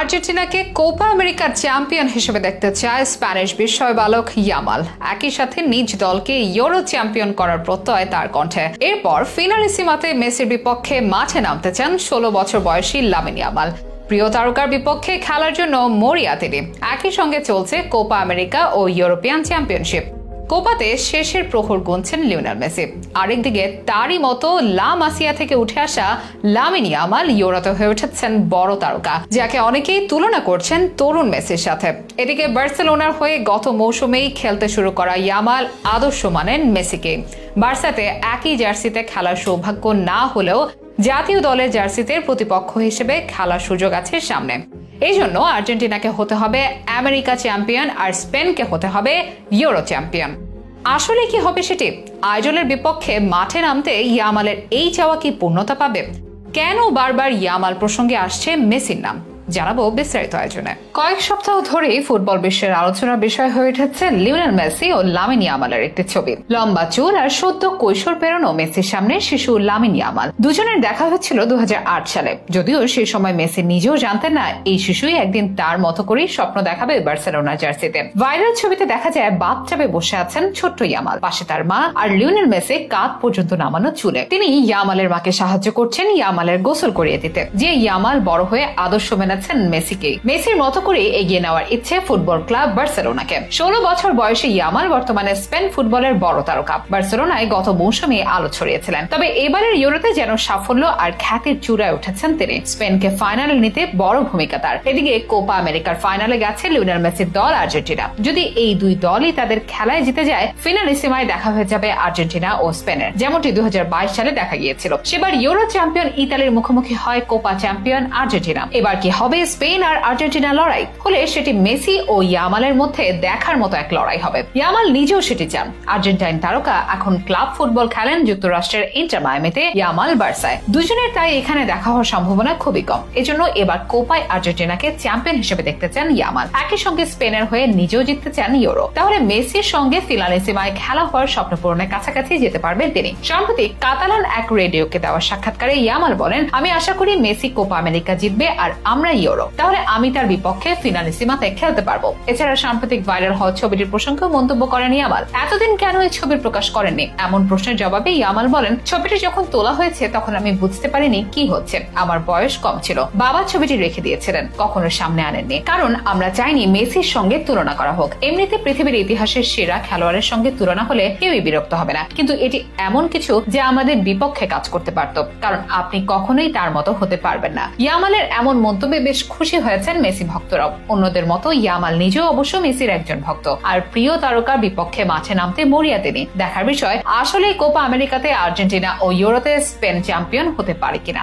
আর্জেন্টিনাকে কোপা আমেরিকার চ্যাম্পিয়ন হিসেবে দেখতে চায় স্প্যানিশ বিস্ময় বালক ইয়ামাল। একই সাথে নিজ দলকে ইউরো চ্যাম্পিয়ন করার প্রত্যয় তার কণ্ঠে। এরপর ফিনালিসিমাতে মেসির বিপক্ষে মাঠে নামতে চান 16 বছর বয়সী লামিন ইয়ামাল। প্রিয় তারকার বিপক্ষে খেলার জন্য মরিয়া তিনি। একই সঙ্গে চলছে কোপা আমেরিকা ও ইউরোপিয়ান চ্যাম্পিয়নশিপ। কোপাতে শেষের প্রহর গুনছেন লিওনেল মেসি। আরেকদিকে তারই মতো লা মাসিয়া থেকে উঠে আসা লামিন ইয়ামাল ইউরোতে হয়ে উঠেছেন বড় তারকা, যাকে অনেকেই তুলনা করছেন তরুণ মেসির সাথে। এদিকে বার্সেলোনার হয়ে গত মৌসুমেই খেলতে শুরু করা ইয়ামাল আদর্শ মানেন মেসিকে। বার্সাতে একই জার্সিতে খেলার সৌভাগ্য না হলেও জাতীয় দলের জার্সিতে প্রতিপক্ষ হিসেবে খেলার সুযোগ আছে সামনে। এই জন্য আর্জেন্টিনাকে হতে হবে আমেরিকা চ্যাম্পিয়ন আর স্পেনকে হতে হবে ইউরো চ্যাম্পিয়ন। আসলে কি হবে সেটি? আইডলের বিপক্ষে মাঠে নামতে ইয়ামালের এই চাওয়া কি পূর্ণতা পাবে? কেন বারবার ইয়ামাল প্রসঙ্গে আসছে মেসির নাম? জানাবো বিস্তারিত আয়োজনে। কয়েক সপ্তাহ ধরেই ফুটবল বিশ্বের আলোচনার বিষয় হয়ে উঠেছে লিওনেল মেসি ও লামিন ইয়ামালের একটি ছবি। লম্বা চুল আর সদ্য কৈশোর পেরোনো মেসির সামনে শিশু লামিন ইয়ামাল। দুজনের দেখা হচ্ছিল 2008 সালে। যদিও সেই সময় মেসি নিজেও জানতেন না এই শিশুই একদিন তার মতো করেই স্বপ্ন দেখাবে বার্সেলোনা জার্সিতে। ভাইরাল ছবিতে দেখা যায় বাথটাবে বসে আছেন ছোট্ট ইয়ামাল, পাশে তার মা আর লিওনেল মেসি কাঁধ পর্যন্ত নামানো চুলে। তিনি ইয়ামালের মাকে সাহায্য করছেন ইয়ামালের গোসল করিয়ে দিতে, যে ইয়ামাল বড় হয়ে আদর্শ মেনে মেসিকে। মেসির মতো করে এগিয়ে নেওয়ার ইচ্ছে ফুটবল ক্লাব বার্সেলোনাকে। 16 বছর বয়সী ইয়ামাল বর্তমানে স্পেন ফুটবলের বড় তারকা। বার্সেলোনায় গত মৌসুমে আলো ছড়িয়েছিলেন, তবে এবারের ইউরোতে যেন সাফল্য আর খ্যাতির চূড়ায় উঠেছেন তিনি। স্পেনকে ফাইনালে নিতে বড় ভূমিকা তার। এদিকে কোপা আমেরিকার ফাইনালে গেছে লিওনেল মেসির দল আর্জেন্টিনা। যদি এই দুই দলই তাদের খেলায় জিতে যায়, ফিনালিসিমায় দেখা হয়ে যাবে আর্জেন্টিনা ও স্পেনের, যেমনটি 2022 সালে দেখা গিয়েছিল। সেবার ইউরো চ্যাম্পিয়ন ইতালির মুখোমুখি হয় কোপা চ্যাম্পিয়ন আর্জেন্টিনা। এবার কি হবে স্পেন আর আর্জেন্টিনা লড়াই? হলে সেটি মেসি ও ইয়ামালের মধ্যে দেখার মতো এক লড়াই হবে। ইয়ামাল নিজেও সেটি চান। আর্জেন্টাইন তারকা এখন ক্লাব ফুটবল খেলেন যুক্তরাষ্ট্রের ইন্টার মায়ামিতে, ইয়ামাল বার্সায়। দুজনের তাই এখানে দেখা হওয়ার সম্ভাবনা খুবই কম। এজন্য এবার কোপায় আর্জেন্টিনাকে চ্যাম্পিয়ন হিসেবে দেখতে চান ইয়ামাল। একই সঙ্গে স্পেনের হয়ে নিজেও জিততে চান ইউরো। তাহলে মেসির সঙ্গে ফিনালিসিমায় খেলা হওয়ার স্বপ্ন পূরণের কাছাকাছি যেতে পারবেন তিনি। সম্প্রতি কাতালান এক রেডিওকে দেওয়া সাক্ষাৎকারে ইয়ামাল বলেন, আমি আশা করি মেসি কোপা আমেরিকা জিতবে আর আমরা ইউরো, তাহলে আমি তার বিপক্ষে ফিনালিসিমাতে খেলতে পারবো। এছাড়া সাম্প্রতিক ভাইরাল হওয়া ছবিটির প্রসঙ্গেও মন্তব্য করেন ইয়ামাল। এতদিন কেন এই ছবির প্রকাশ করেননি? এমন প্রশ্নের জবাবে ইয়ামাল বলেন, ছবিটি যখন তোলা হয়েছে তখন আমি বুঝতে পারিনি কি হচ্ছে। আমার বয়স কম ছিল, বাবা ছবিটি রেখে দিয়েছিলেন, কখনো সামনে আনেননি, কারণ আমরা চাইনি মেসির সঙ্গে তুলনা করা হোক। এমনিতে পৃথিবীর ইতিহাসের সেরা খেলোয়াড়ের সঙ্গে তুলনা হলে কেউই বিরক্ত হবে না, কিন্তু এটি এমন কিছু যা আমাদের বিপক্ষে কাজ করতে পারত, কারণ আপনি কখনোই তার মতো হতে পারবেন না। ইয়ামালের এমন মন্তব্যে বেশ খুশি হয়েছেন মেসি ভক্তরাও। অন্যদের মতো ইয়ামাল নিজেও অবশ্য মেসির একজন ভক্ত, আর প্রিয় তারকার বিপক্ষে মাঠে নামতে মরিয়া তিনি। দেখার বিষয় আসলে কোপা আমেরিকাতে আর্জেন্টিনা ও ইউরোতে স্পেন চ্যাম্পিয়ন হতে পারে কিনা।